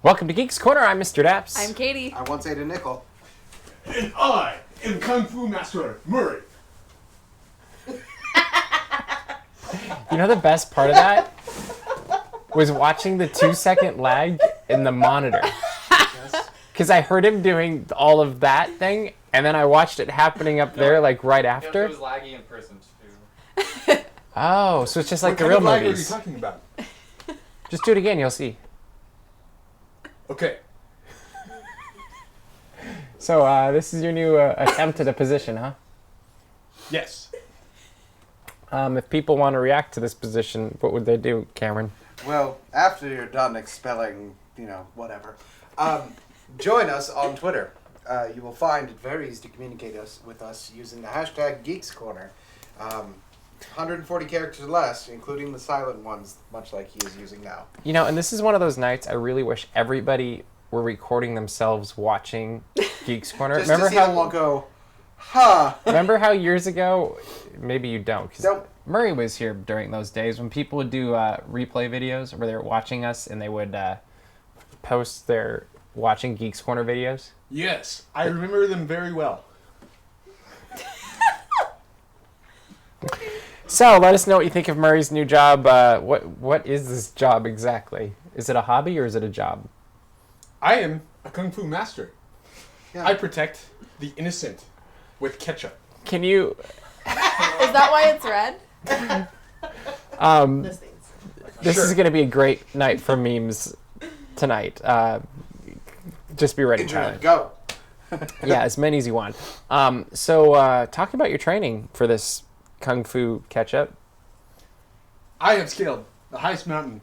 Welcome to Geeks Corner. I'm Mr. DAPs. I'm Katie. I once ate a nickel. And I am Kung Fu Master Murray. You know the best part of that was watching the 2-second lag in the monitor. Because I heard him doing all of that thing, and then I watched it happening up there like right after. It was laggy in person too. Oh, so it's just like What the kind real of lag movies. are you talking about? Just do it again, you'll see. Okay. So this is your new attempt at a position, huh? Yes. If people want to react to this position, what would they do, Cameron? Well, after you're done expelling, whatever, join us on Twitter. You will find it very easy to communicate with us using the hashtag Geeks Corner. 140 characters or less, including the silent ones, much like he is using now. You know, and this is one of those nights I really wish everybody were recording themselves watching Geeks Corner. Just Remember to see how them all go, huh? Remember how years ago, maybe you don't, because Nope. Murray was here during those days when people would do replay videos where they were watching us and they would post their watching Geeks Corner videos. Yes, I remember them very well. So let us know what you think of Murray's new job. What is this job exactly? Is it a hobby or is it a job? I am a Kung Fu Master. Yeah. I protect the innocent with ketchup. Can you? Is that why it's red? This Sure. is going to be a great night for memes tonight. Just be ready, Internet, Tyler. go. Yeah, as many as you want. So talk about your training for this Kung Fu catch-up. I have scaled the highest mountain,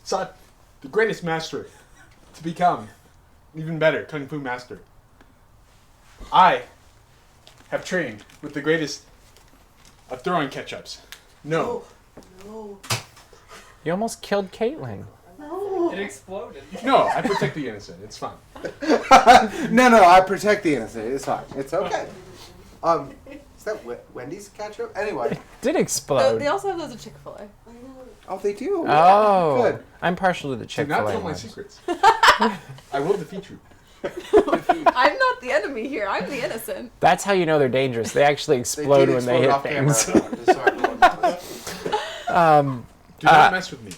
sought the greatest master to become an even better Kung Fu Master. I have trained with the greatest of throwing ketchups. No. No. You almost killed Caitlin. No. It exploded. No, I protect the innocent. It's fine. No, I protect the innocent. It's fine. It's okay. Is that Wendy's ketchup? Anyway. Did explode. They also have those at Chick-fil-A. Oh, they do? Oh, Good. I'm partial to the Do Chick-fil-A not tell my ones. secrets. I will defeat you. I'm not the enemy here. I'm the innocent. That's how you know they're dangerous. They actually explode did when they explode hit off things. camera, just so everyone knows. Do not mess with me.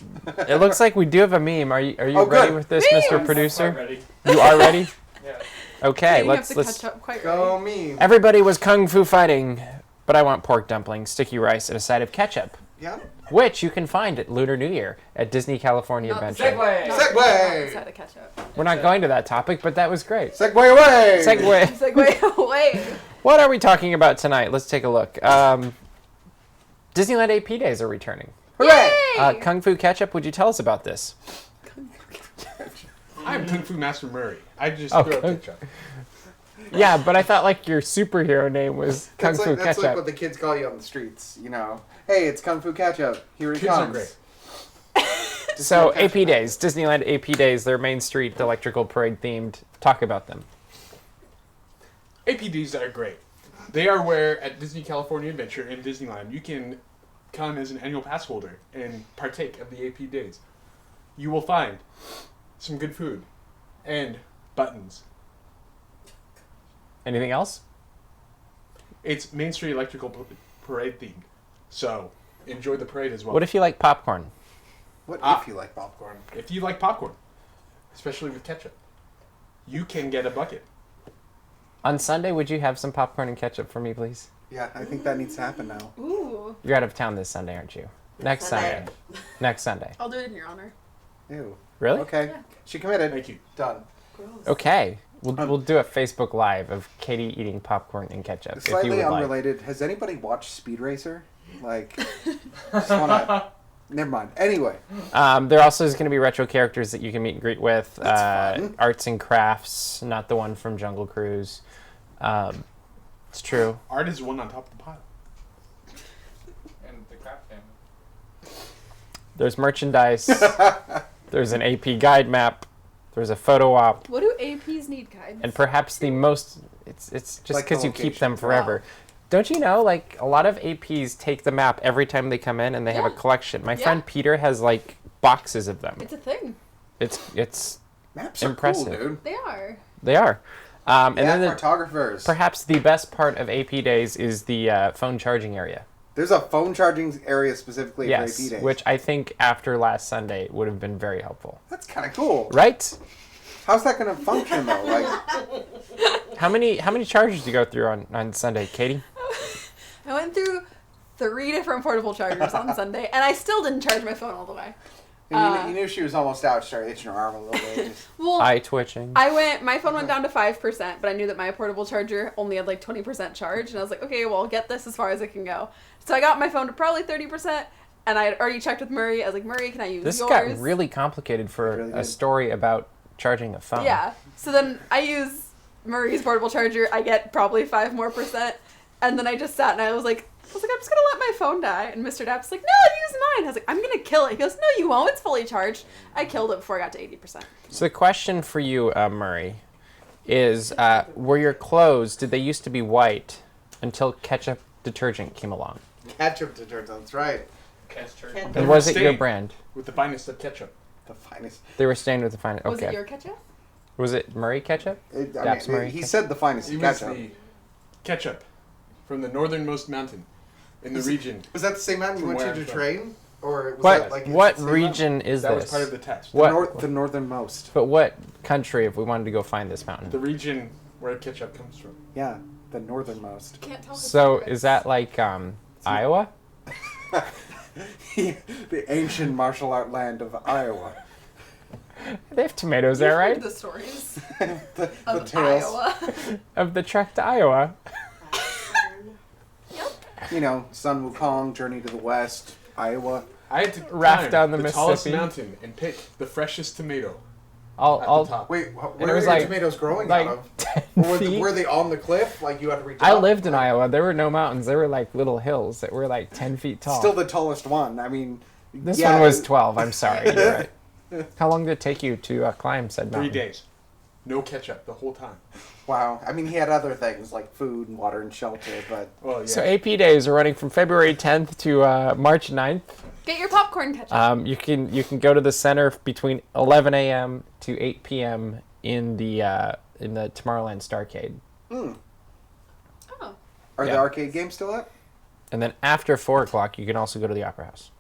It looks like we do have a meme. Are you Oh, ready good. with this, Memes! Mr. Quite Producer? ready. You are ready? Yeah. Okay, You let's have to catch up quite Go right. me. Everybody was kung fu fighting, but I want pork dumplings, sticky rice, and a side of ketchup, Yeah. which you can find at Lunar New Year at Disney California Not the Adventure. Segway. Not Segway! the side of ketchup. We're not going to that topic, but that was great. Segway away! Segway. Segway away. What are we talking about tonight? Let's take a look. Disneyland AP Days are returning. Hooray! Yay! Kung Fu Ketchup, would you tell us about this? I'm Kung Fu Master Murray. I just Oh, throw Kung- ketchup. Yeah, but I thought like your superhero name was Kung That's Fu like, that's Ketchup. like what the kids call you on the streets, Hey, it's Kung Fu Ketchup. Here it Kids are comes. great. So Disneyland AP Ketchup. Days, Disneyland AP Days, they're Main Street Electrical Parade themed. Talk about them. APDs are great. They are where at Disney California Adventure in Disneyland you can come as an annual pass holder and partake of the AP Days. You will find some good food and buttons. Anything else? It's Main Street Electrical Parade themed, so enjoy the parade as well. What if you like popcorn? What Ah. if you like popcorn? If you like popcorn, especially with ketchup, you can get a bucket. On Sunday, would you have some popcorn and ketchup for me, please? Yeah, I think that needs to happen now. Ooh. You're out of town this Sunday, aren't you? Next Sunday. Next Sunday. I'll do it in your honor. Ew. Really? Okay. Yeah. She committed. Thank you. Done. Gross. Okay. We'll do a Facebook Live of Katie eating popcorn and ketchup. If you Slightly would like. unrelated. Has anybody watched Speed Racer? Like, just wanna. Never mind. Anyway, There also is going to be retro characters that you can meet and greet with. That's fun. Arts and crafts, not the one from Jungle Cruise. It's true. Art is one on top of the pile. And the crap family. There's merchandise. There's an AP guide map. There's a photo op. What do APs need, guys? And perhaps the most, it's just Like the because you keep them locations. forever. Wow. Don't you know, like, a lot of APs take the map every time they come in and they have a Yeah. collection. My Yeah. friend Peter has, like, boxes of them. It's a thing. It's Maps are impressive. cool, dude. They are. They are. And Yeah, then cartographers. perhaps the best part of AP Days is the phone charging area. There's a phone charging area specifically for AP Days. Which I think after last Sunday would have been very helpful. That's kind of cool. Right? How's that going to function though? Like, How many chargers did you go through on Sunday, Katie? I went through 3 different portable chargers on Sunday, and I still didn't charge my phone all the way. you knew she was almost out. She started itching her arm a little bit. Just- Well, Eye twitching. my phone went down to 5%, but I knew that my portable charger only had like 20% charge, and I was like, okay, well, I'll get this as far as it can go. So I got my phone to probably 30%, and I had already checked with Murray. I was like, Murray, can I use This yours? got really complicated for Really a good. story about charging a phone. Yeah. So then I use Murray's portable charger. I get probably 5% more, and then I just sat and I was like, I'm just gonna let my phone die. And Mr. Dapp's like, no, use mine. I was like, I'm gonna kill it. He goes, no, you won't. It's fully charged. I killed it before I got to 80%. So the question for you, Murray, is were your clothes, did they used to be white until ketchup detergent came along? Ketchup detergent, that's right. Catch church. They And were was it your stained brand? with the finest of ketchup. The finest. They were stained with the finest. Was Okay. it your ketchup? Was it Murray ketchup? Daps Murray he ketchup? said the finest It was ketchup. the ketchup from the northernmost mountain in the region. Was that the same mountain you From went where to I'm from. train? Or was that What like what the same mountain? region is That this? was part of the test. What? The northernmost. But what country if we wanted to go find this mountain? The region where ketchup comes from. Yeah, the northernmost. Can't tell. So is that like Iowa? The ancient martial art land of Iowa. They have tomatoes You've there, heard right? the stories the of tales. Iowa. Of the trek to Iowa. Yep. You know, Sun Wukong, Journey to the West, Iowa. I had to Raft climb down the tallest Mississippi. mountain and pick the freshest tomato I'll, at I'll the top. Wait, it where was were your like- tomatoes growing like out of? 10 Or feet. were they on the cliff? Like you had to reach I up? lived in Iowa. There were no mountains. There were like little hills that were like 10 feet tall. Still the tallest one. I mean, This yeah, one was 12. I'm sorry. You're right. How long did it take you to climb said 3 mountain? days. No ketchup the whole time. Wow. I mean, he had other things like food and water and shelter, but Well, yeah. So AP days are running from February 10th to March 9th. Get your popcorn ketchup. You can go to the center between 11 a.m. to 8 p.m. in the Tomorrowland Starcade, Oh. are the Yeah. arcade games still up? and then after 4 o'clock you can also go to the Opera House.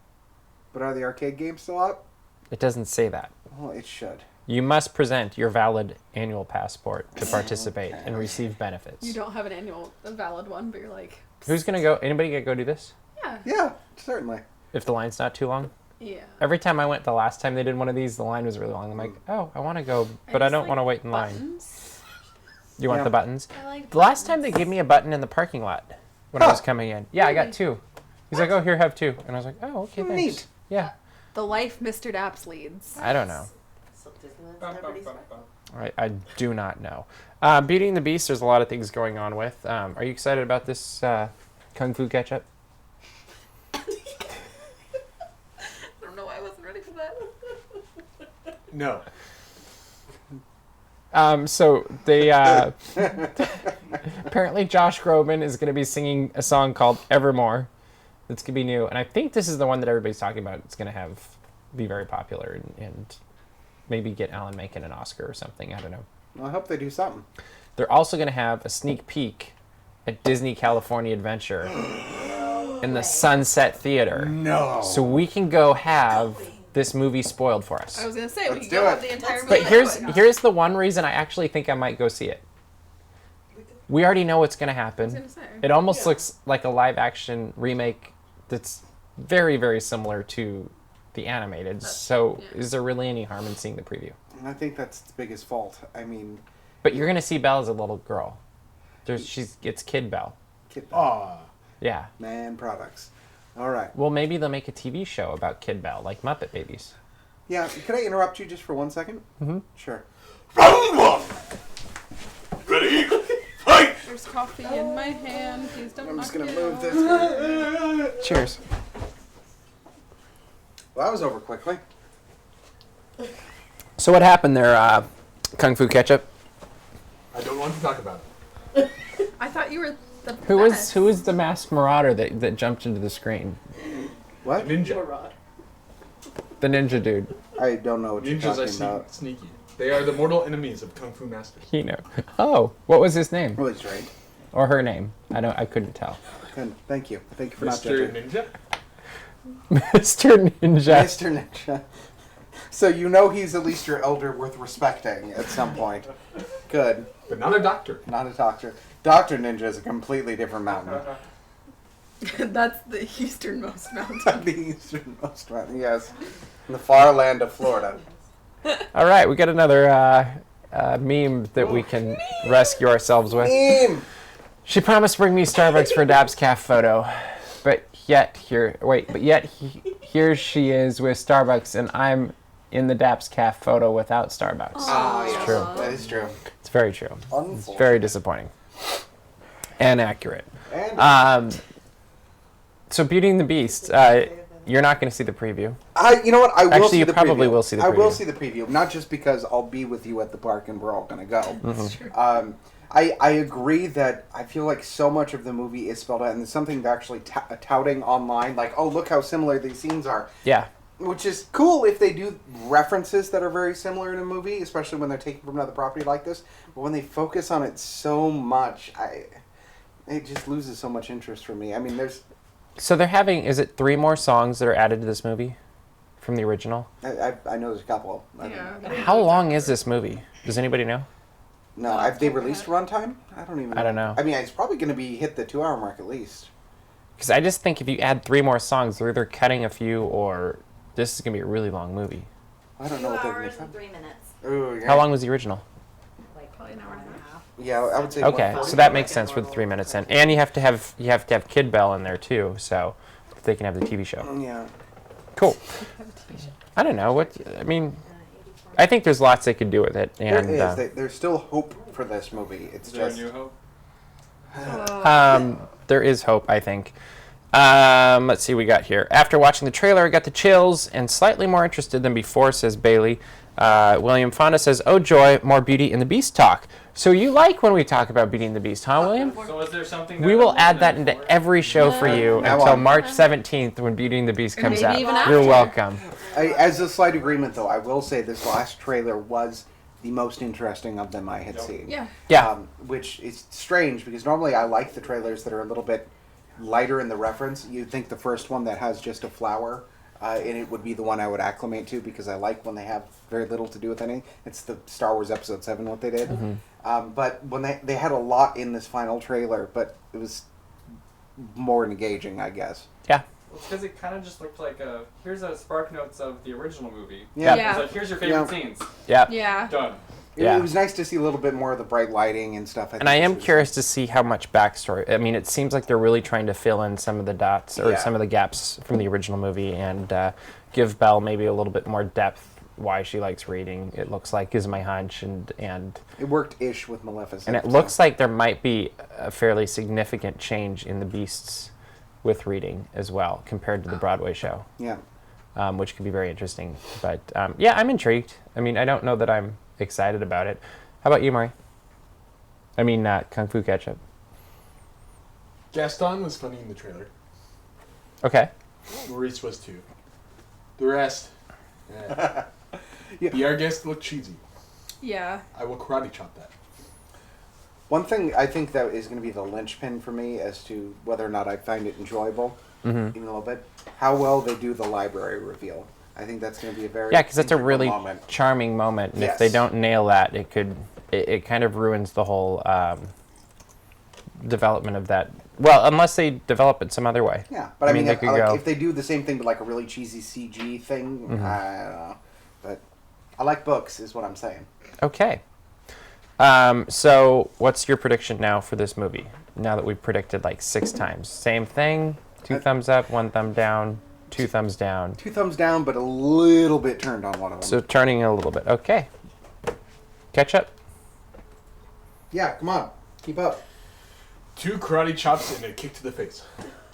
But are the arcade games still up? It doesn't say that. Well, it should. You must present your valid annual passport to participate and receive benefits. You don't have a valid one, but you're like, Who's gonna go? Anybody gonna go do this? yeah. Yeah, certainly. If the line's not too long. Yeah. Every time I went the last time they did one of these, the line was really long. I'm like, oh, I want to go, but I just don't like want to wait in line. buttons. You want Yeah. the buttons? I like The last time buttons. they gave me a button in the parking lot when I Huh. was coming in. Yeah, I got Really? 2. He's like, oh, here, have 2. And I was like, oh, okay, thanks. Neat. Yeah, The life Mr. Daps leads. I don't know. So Disneyland's Bum, never bum, bum, bum. I do not know. Beauty and the Beast, there's a lot of things going on with. Are you excited about this Kung Fu ketchup? I don't know why I wasn't ready for that. No. So they apparently Josh Groban is going to be singing a song called Evermore. That's going to be new, and I think this is the one that everybody's talking about. It's going to be very popular and maybe get Alan Menken an Oscar or something. I don't know. Well, I hope they do something. They're also going to have a sneak peek at Disney California Adventure in the Sunset Theater. No. So we can go have this movie spoiled for us. I was gonna say we Let's could do go it. have the entire movie. But here's going on. here's the one reason I actually think I might go see it. We already know what's going to I was happen. gonna say. It almost looks like a live action remake that's very, very similar to the animated. So yeah. is there really any harm in seeing the preview? I think that's its biggest fault. I mean, But you're going to see Belle as a little girl. It's Kid Belle. Kid Aw. Yeah. Man products. All right. Well, maybe they'll make a TV show about Kid Belle, like Muppet Babies. Yeah, could I interrupt you just for 1 second? Mhm. Sure. There's coffee in my hand. Please don't I'm just knock gonna it move off. this. Cheers. Well, that was over quickly. So what happened there, Kung Fu Ketchup? I don't want to talk about it. I thought you were the Who was best. the masked marauder that jumped into the screen? What? Ninja. The ninja dude. I don't know what you're Ninjas are talking about. sneaky. They are the mortal enemies of Kung Fu Master. He know. Oh, what was his name Really straight. or her name? I couldn't tell. Good. Thank you. Thank you for not Mr. judging. Ninja? Mr. Ninja. Mr. Ninja. So you know he's at least your elder worth respecting at some point. Good. But not a doctor. Not a doctor. Dr. Ninja is a completely different mountain. That's the easternmost mountain. The easternmost mountain, yes. In the far land of Florida. All right, we got another meme that we can rescue ourselves with. Meme! She promised to bring me Starbucks for a DAPs calf photo, but yet here she is with Starbucks, and I'm in the DAPs calf photo without Starbucks. Ah, yes. true. That is true. It's very true. It's Unfortunate. very disappointing and accurate. And So Beauty and the Beast, you're not going to see the preview. you know what? I will Actually, see you the probably preview. will see the I will preview. see the preview, not just because I'll be with you at the park and we're all going to go. Mm-hmm. I agree that I feel like so much of the movie is spelled out, and there's something to actually touting online, like, oh, look how similar these scenes are. Yeah. Which is cool if they do references that are very similar in a movie, especially when they're taken from another property like this. But when they focus on it so much, it just loses so much interest for me. I mean, there's... So they're having, is it 3 more songs that are added to this movie from the original? I know there's a couple. Yeah. How long is this movie? Does anybody know? No, have they released runtime? I don't even know. I don't know. I mean, it's probably going to be hit the 2-hour mark at least. Because I just think if you add 3 more songs, they're either cutting a few or this is going to be a really long movie. I don't 2 know what they're hours going and 3 minutes. to say. How long was the original? Like Probably an hour and a half. Yeah, I would say. Okay, 140. so that makes sense for the 3 minutes in. And you have to have Kid Bell in there too, so they can have the TV show. Yeah. Cool. I don't know I think there's lots they could do with it, There and is. There's still hope for this movie. It's Is there a just. new hope? there is hope, I think. Let's see what we got here. After watching the trailer, I got the chills and slightly more interested than before, says Bailey. William Fonda says, oh joy, more Beauty and the Beast talk. So you like when we talk about Beauty and the Beast, huh, William? So is there something We that will I'm add that looking into for? every show for you Now until on. March 17th when Beauty and the Beast comes maybe out. even You're after. welcome. As a slight agreement, though, I will say this last trailer was the most interesting of them I had seen. Yeah. Yeah. Which is strange because normally I like the trailers that are a little bit lighter in the reference. You'd think the first one that has just a flower, and it would be the one I would acclimate to because I like when they have very little to do with anything. It's the Star Wars Episode 7 what they did. But when they had a lot in this final trailer, but it was more engaging, I guess. Yeah. Well, it's because it kind of just looked like here's a spark notes of the original movie. Yeah. It's like, here's your favorite Yeah. scenes. Yeah. Yeah. Done. Yeah. It was nice to see a little bit more of the bright lighting and stuff. And I am curious to see how much backstory. I mean, it seems like they're really trying to fill in some of the dots or Yeah. some of the gaps from the original movie and give Belle maybe a little bit more depth why she likes reading. It looks like is my hunch, and It worked-ish with Maleficent. it looks like there might be a fairly significant change in the Beasts with reading as well compared to the Broadway show, Yeah. which could be very interesting. But yeah, I'm intrigued. I mean, I don't know that I'm excited about it. How about you, Maury? I mean, Kung Fu Ketchup. Gaston was funny in the trailer. Okay. Maurice was too. The rest, Yeah. the Argus looked cheesy. Yeah. I will karate chop that. One thing I think that is going to be the linchpin for me as to whether or not I find it enjoyable, even a little bit, how well they do the library reveal. I think that's going to be a very Yeah, because that's a integral really moment. charming moment, and if Yes. they don't nail that, it kind of ruins the whole development of that. Well, unless they develop it some other way. Yeah, but I mean, they if, could like, go. if they do the same thing but like a really cheesy CG thing, Mm-hmm. I don't know. But I like books, is what I'm saying. Okay. So, what's your prediction now for this movie? Now that we've predicted like 6 times, same thing. 2 thumbs up, 1 thumb down, 2 thumbs down. 2 thumbs down, but a little bit turned on one of them. So turning a little bit. Okay. Ketchup. Yeah, come on, keep up. 2 karate chops and a kick to the face.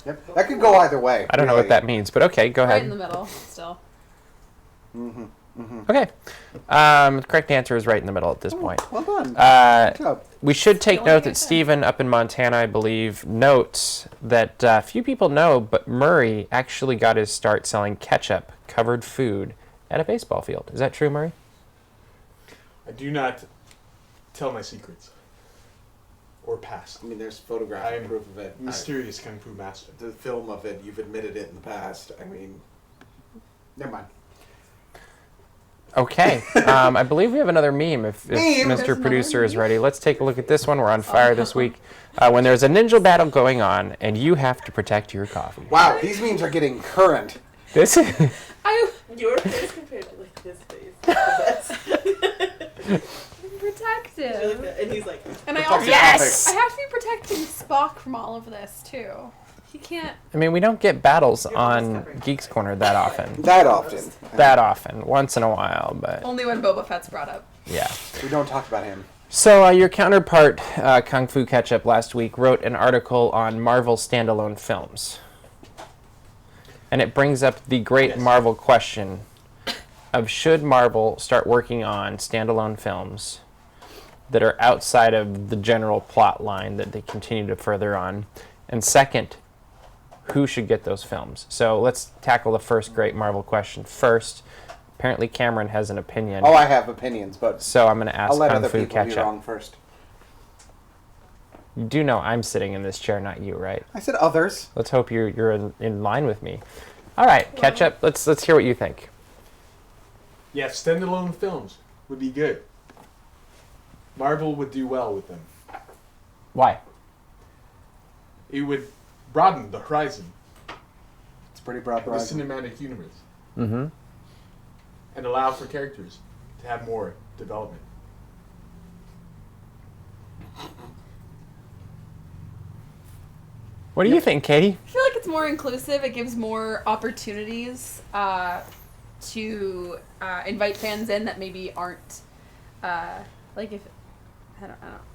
Yep, that could go either way. I don't know what that means, but okay, go Right in ahead. the middle, still. Okay. The correct answer is right in the middle at this point. Well done. Uh, Good job. We should take Don't note like I that said. Stephen up in Montana, I believe, notes that few people know, but Murray actually got his start selling ketchup-covered food at a baseball field. Is that true, Murray? I do not tell my secrets. Or past. I mean, there's I photographic am proof of it. Mysterious Kung Fu Master. The film of it, you've admitted it in the past. I mean, never mind. Okay. I believe we have another meme if Meme? There's Mr. another Producer is meme? ready. Let's take a look at this one. We're on fire this week. When there's a ninja battle going on and you have to protect your coffee. Wow, these memes are getting current. This is... Your face compared to like his face. That's Protective. and he's like, And I Protective also Yes! I have to be protecting Spock from all of this too. He can't. I mean, we don't get battles You're on discovering. Geeks Corner that often. That often. That often. Once in a while, but Only when Boba Fett's brought up. yeah. We don't talk about him. So your counterpart, Kung Fu Ketchup, last week wrote an article on Marvel standalone films. And it brings up the great Yes. Marvel question of should Marvel start working on standalone films that are outside of the general plot line that they continue to further on? And second, who should get those films? So let's tackle the first great Marvel question first. Apparently Cameron has an opinion. Oh, I have opinions, but So I'm going to ask I'll let Kung other Fu people be Ketchup. wrong first. You do know I'm sitting in this chair, not you, right? I said others. Let's hope you're in line with me. All right, Ketchup, let's hear what you think. Yeah, standalone films would be good. Marvel would do well with them. Why? It would broaden the horizon It's pretty broad of the horizon. cinematic universe Mm-hmm. and allow for characters to have more development. What do you think, Katie? I feel like it's more inclusive. It gives more opportunities to invite fans in that maybe aren't like if I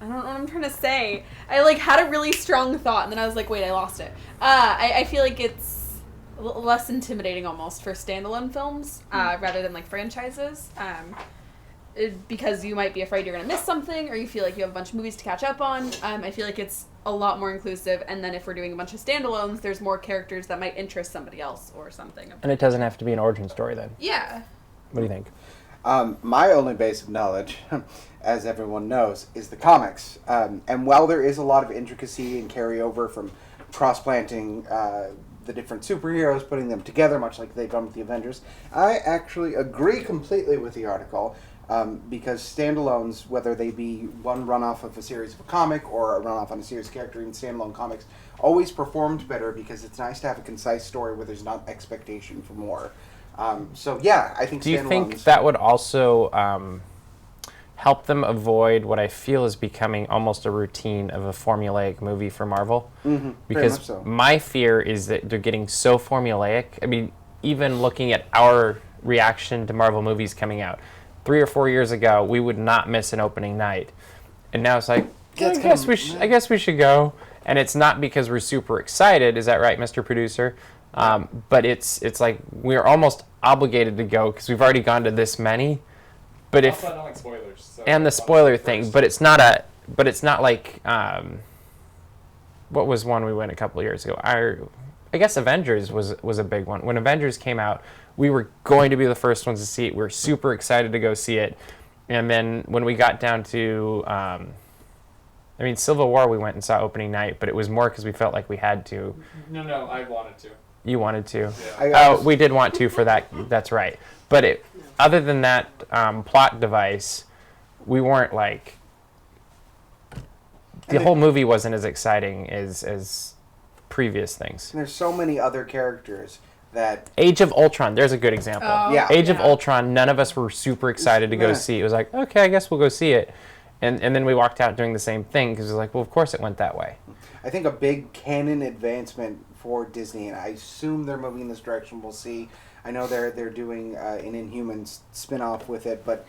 don't know what I'm trying to say. I like had a really strong thought and then I was like, wait, I lost it. I feel like it's less intimidating almost for standalone films rather than like franchises. Because you might be afraid you're going to miss something or you feel like you have a bunch of movies to catch up on. I feel like it's a lot more inclusive, and then if we're doing a bunch of standalones, there's more characters that might interest somebody else or something. And it doesn't have to be an origin story then. Yeah. What do you think? My only base of knowledge, as everyone knows, is the comics. And while there is a lot of intricacy and carryover from cross-planting the different superheroes, putting them together, much like they've done with the Avengers, I actually agree completely with the article. Because standalones, whether they be one runoff of a series of a comic or a runoff on a series character, even standalone comics, always performed better because it's nice to have a concise story where there's not expectation for more. So yeah, I think Do you standalones... think that would also help them avoid what I feel is becoming almost a routine of a formulaic movie for Marvel? Mhm, very Because much so. my fear is that they're getting so formulaic. I mean, even looking at our reaction to Marvel movies coming out, 3 or 4 years ago, we would not miss an opening night. And now it's like, Yeah, it's I guess kinda- I guess we should go. And it's not because we're super excited. Is that right, Mr. Producer? But it's like we're almost obligated to go because we've already gone to this many. But if Also, I don't like spoilers. So and the I'll spoiler say thing, first. but it's not like what was one we went a couple of years ago? I guess Avengers was a big one. When Avengers came out, we were going to be the first ones to see it. We were super excited to go see it. And then when we got down to, Civil War, we went and saw opening night, but it was more because we felt like we had to. No, I wanted to. You wanted to. Yeah. Oh, we did want to for that. That's right. But other than that plot device, we weren't like. The whole movie wasn't as exciting as previous things. There's so many other characters that... Age of Ultron, there's a good example. Oh, Yeah. Age of Ultron, none of us were super excited to go Yeah. see. It was like, okay, I guess we'll go see it. And then we walked out doing the same thing because it was like, well, of course it went that way. I think a big canon advancement for Disney, and I assume they're moving in this direction. We'll see. I know they're doing an Inhumans spin-off with it, but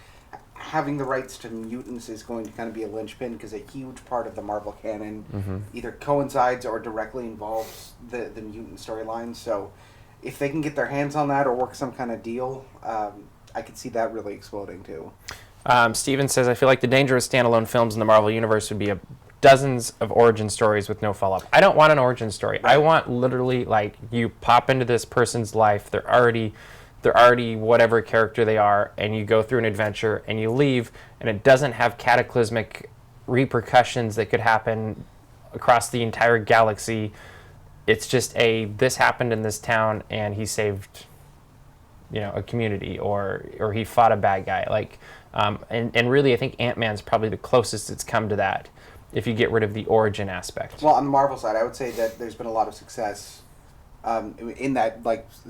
having the rights to mutants is going to kind of be a linchpin because a huge part of the Marvel canon either coincides or directly involves the mutant storyline. So if they can get their hands on that or work some kind of deal, I could see that really exploding too. Steven says, I feel like the danger of standalone films in the Marvel Universe would be dozens of origin stories with no follow-up. I don't want an origin story. I want literally, like, you pop into this person's life, they're already they're already whatever character they are, and you go through an adventure and you leave, and it doesn't have cataclysmic repercussions that could happen across the entire galaxy. It's just this happened in this town, and he saved, a community, or he fought a bad guy. Like, and really, I think Ant-Man's probably the closest it's come to that, if you get rid of the origin aspect. Well, on the Marvel side, I would say that there's been a lot of success in that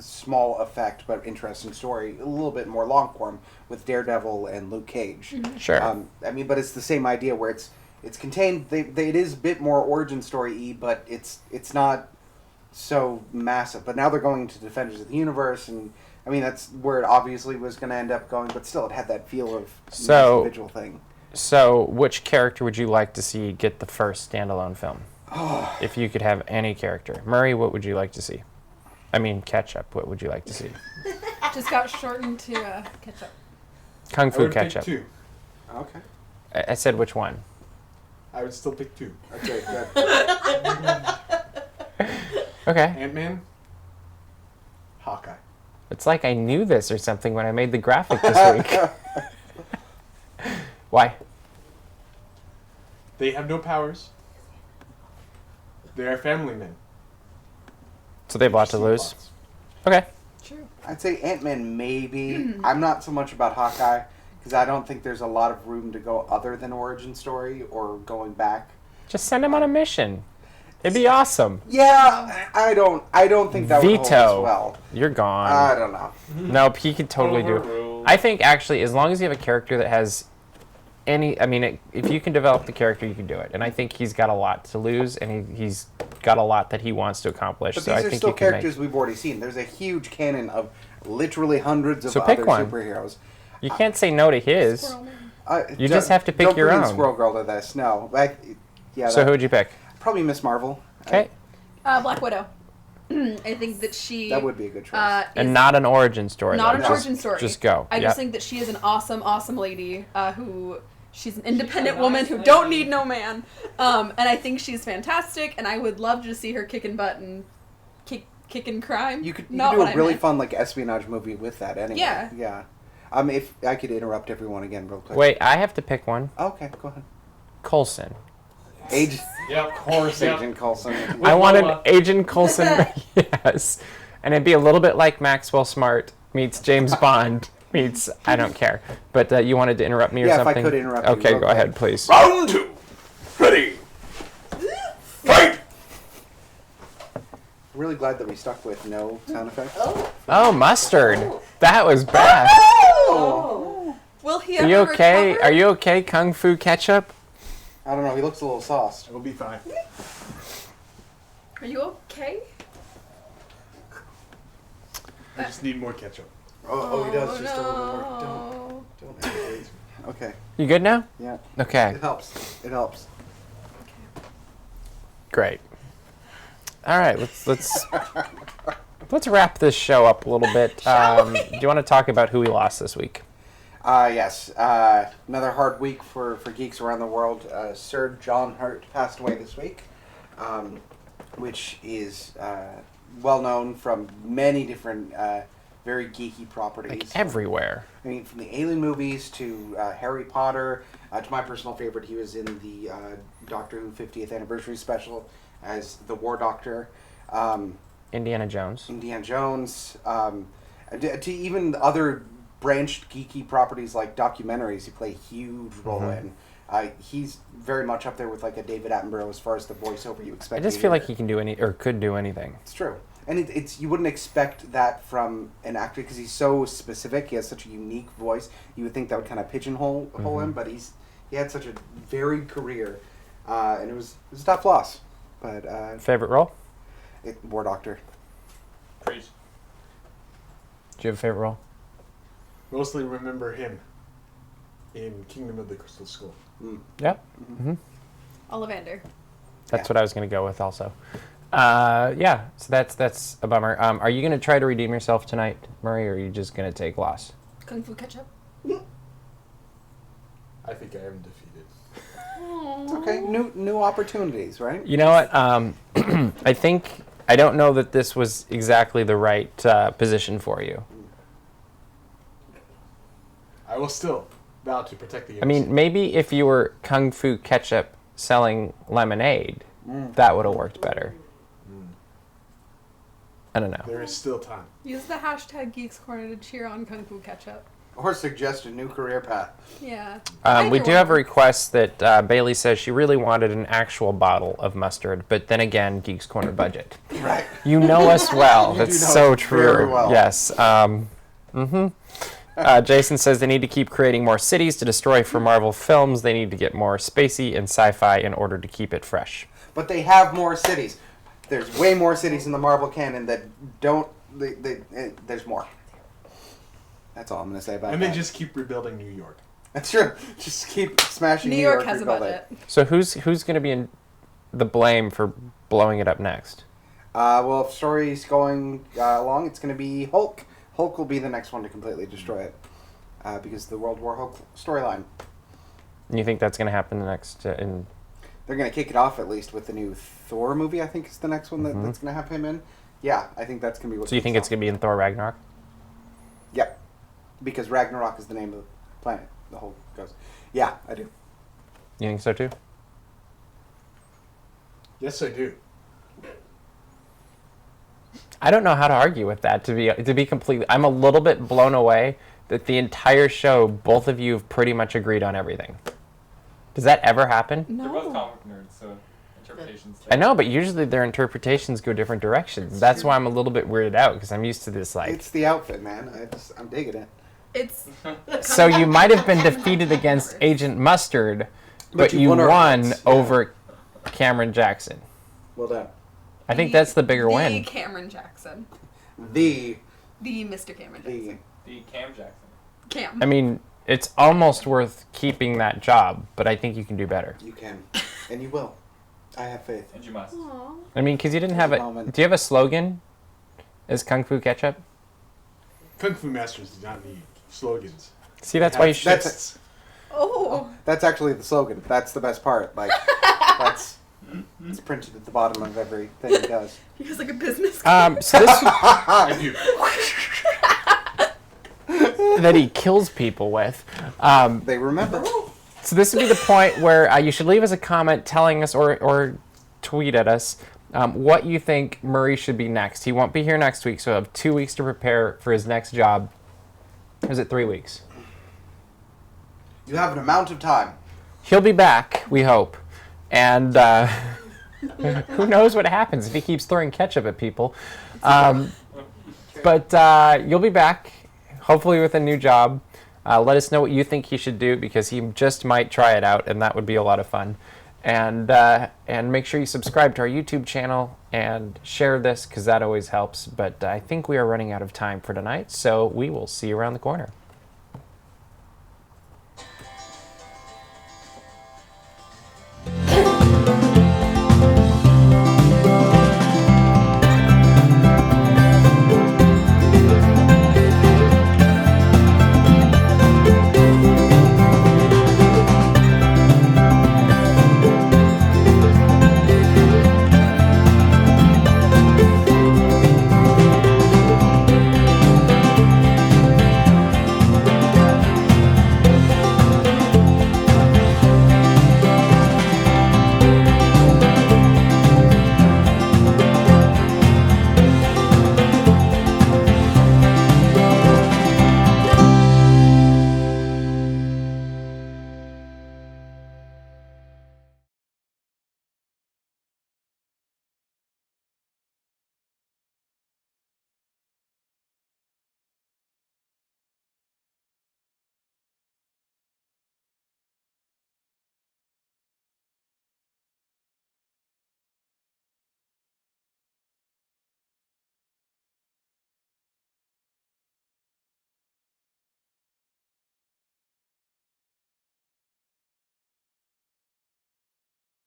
small effect but interesting story, a little bit more long form with Daredevil and Luke Cage. Sure. But it's the same idea where it's contained. It is a bit more origin story-y, but it's not so massive. But now they're going to Defenders of the Universe, and that's where it obviously was going to end up going. But still, it had that feel of nice individual thing. So, which character would you like to see get the first standalone film? If you could have any character. Murray, what would you like to see? Ketchup, what would you like to see? Just got shortened to ketchup. Kung I Fu would Ketchup. pick 2. Okay. I said which one? I would still pick 2. Okay, good. Okay. Ant-Man, Hawkeye. It's like I knew this or something when I made the graphic this week. Why? They have no powers. They are family men. So they have a lot to lose. Plots. Okay. True. I'd say Ant-Man maybe. I'm not so much about Hawkeye because I don't think there's a lot of room to go other than origin story or going back. Just send him on a mission. It'd be awesome. Yeah, I don't think that would hold as Veto. well. You're gone. I don't know. Nope, he could totally do it. Overruled. I think actually, as long as you have a character that has if you can develop the character, you can do it. And I think he's got a lot to lose, and he's got a lot that he wants to accomplish. But so these I are think still you can characters we've already seen. There's a huge canon of literally hundreds of So other pick one. superheroes. You can't say no to his. You just have to pick your don't bring own. in Squirrel Girl to this. No. So who would you pick? Probably Miss Marvel. Okay. Black Widow. I think that she... That would be a good choice. And not an origin story. Not though. an origin story. Just go. I Yep. just think that she is an awesome, awesome lady who... She's an independent a woman nice who lady. don't need no man. And I think she's fantastic, and I would love to see her kicking butt and kicking crime. You could Not do what a I really meant. fun espionage movie with that anyway. Yeah. Yeah. If I could interrupt everyone again real quick. Wait, I have to pick one. Okay, go ahead. Coulson. Yep. Of course, Yep. Agent Coulson. I wanted Lola. Agent Coulson. Yes. And it'd be a little bit like Maxwell Smart meets James Bond meets I don't care. But you wanted to interrupt me or Yeah, if I something? could interrupt you Okay, real go quick. ahead, please. Round 2. Ready. Fight. Really glad that we stuck with no sound effects. Oh, mustard. That was bad. Oh. Will he Are ever you okay? recover? Are you okay, Kung Fu Ketchup? I don't know. He looks a little sauced. It'll be fine. Are you okay? I just need more ketchup. Oh, he does just a little more. no. Don't aggravate me. Okay. You good now? Yeah. Okay, It helps. It helps. great. All right, let's wrap this show up a little bit. Do you want to talk about who we lost this week? Yes. Another hard week for geeks around the world. Sir John Hurt passed away this week, which is well known from many different very geeky properties. Like everywhere. I mean, from the Alien movies to Harry Potter, to my personal favorite, he was in the Doctor Who 50th anniversary special as the War Doctor. Indiana Jones. Indiana Jones, to even other branched geeky properties like documentaries he played a huge role in. He's very much up there with like a David Attenborough as far as the voiceover you expect. I just to feel hear. like he can do could do anything. It's true. And it's you wouldn't expect that from an actor because he's so specific. He has such a unique voice. You would think that would kind of pigeonhole him, but he had such a varied career, and it was a tough loss. But Favorite role? War Doctor. Preach. Do you have a favorite role? Mostly remember him in Kingdom of the Crystal Skull. Yep. Ollivander. That's Yeah. what I was going to go with also. Yeah, so that's a bummer. Are you going to try to redeem yourself tonight, Murray, or are you just going to take loss? Kung Fu Ketchup. I think I am defeated. It's okay. New opportunities, right? You know what? I don't know that this was exactly the right position for you. I will still vow to protect the I mean, maybe if you were Kung Fu Ketchup selling lemonade, that would have worked better. I don't know. there is still time. Use the hashtag Geeks Corner to cheer on Kung Fu Ketchup. Or suggest a new career path. Yeah. We Either do have a one. request that Bailey says she really wanted an actual bottle of mustard, but then again, Geeks Corner budget. Right. You know us well. You That's do know so us true. very well. Yes. Jason says they need to keep creating more cities to destroy for Marvel films. They need to get more spacey and sci-fi in order to keep it fresh. But they have more cities. There's way more cities in the Marvel canon that don't. There's more. That's all I'm going to say about And that. they just keep rebuilding New York. That's true. Just keep smashing New New York has a rebuild budget. So who's going to be in the blame for blowing it up next? Well, if story's going along, it's going to be Hulk. Hulk will be the next one to completely destroy it. Because of the World War Hulk storyline. You think that's going to happen the next in? They're going to kick it off at least with the new Thor movie, I think is the next one that's going to have him in. Yeah, I think that's going to be what So you think it's going to be in Thor Ragnarok? Yep. Because Ragnarok is the name of the planet. The whole goes. Yeah, I do. You think so too? Yes, I do. I don't know how to argue with that. To be completely, I'm a little bit blown away that the entire show, both of you have pretty much agreed on everything. Does that ever happen? They're both No. comic nerds, so interpretations. I know, but usually their interpretations go different directions. That's why I'm a little bit weirded out because I'm used to this like. It's the outfit, man. I'm digging it. It's So you might have been defeated against Agent Mustard, but you you won our won hearts, yeah. over Cameron Jackson. Well done. I think that's the bigger the win. Cameron Jackson. The Mr. Cameron Jackson. The Cam Jackson. Cam. I mean, it's almost worth keeping that job, but I think you can do better. you can, and you will. I have faith. And you must. Aw. I mean, because you didn't have There's it. a moment. Do you have a slogan? Is Kung Fu Ketchup? Kung Fu Masters do not need slogans. See, that's why you should. That's Oh. That's actually the slogan. That's the best part. Like that's it's printed at the bottom of everything he does. He has like a business. So this I do. that he kills people with. They remember. So this would be the point where you should leave us a comment telling us or tweet at us what you think Murray should be next. He won't be here next week, so he'll have 2 weeks to prepare for his next job. Or is it 3 weeks? You have an amount of time. He'll be back, we hope. And who knows what happens if he keeps throwing ketchup at people. But you'll be back, hopefully with a new job. Let us know what you think he should do because he just might try it out, and that would be a lot of fun. And make sure you subscribe to our YouTube channel and share this because that always helps. But I think we are running out of time for tonight, so we will see you around the corner.